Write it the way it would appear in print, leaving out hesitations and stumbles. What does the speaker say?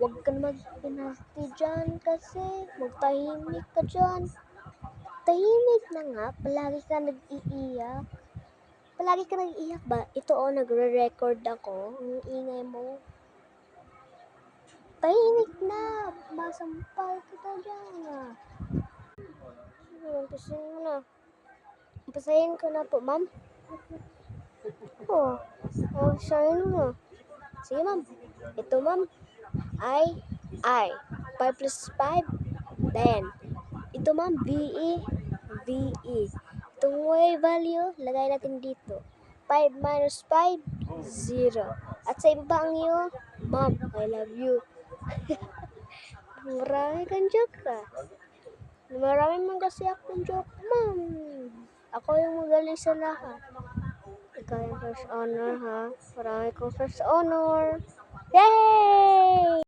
Huwag ka na mag-penalty dyan kasi magtahimik ka dyan. Tahimik na nga, palagi ka nag-iiyak. Palagi ka nag-iiyak ba? Ito nagre-record ako. Ang ingay mo. Tahimik na! Masampal kita dyan. Umpisahin mo na. Umpisahin ko na po, ma'am. Umpisahin mo na. Sige, ma'am. Ito, ma'am. I. 5 plus 5, 10. Ito, ma'am. VE. Itong y value, lagay natin dito. 5 minus 5, 0. At sa ibaba ang iyo, ma'am, I love you. Marami kang joke ka. Marami man kasi akong joke, ma'am. Ako yung magaling sa lahat. Ikaw yung first honor, ha? Marami kong first honor. Yay!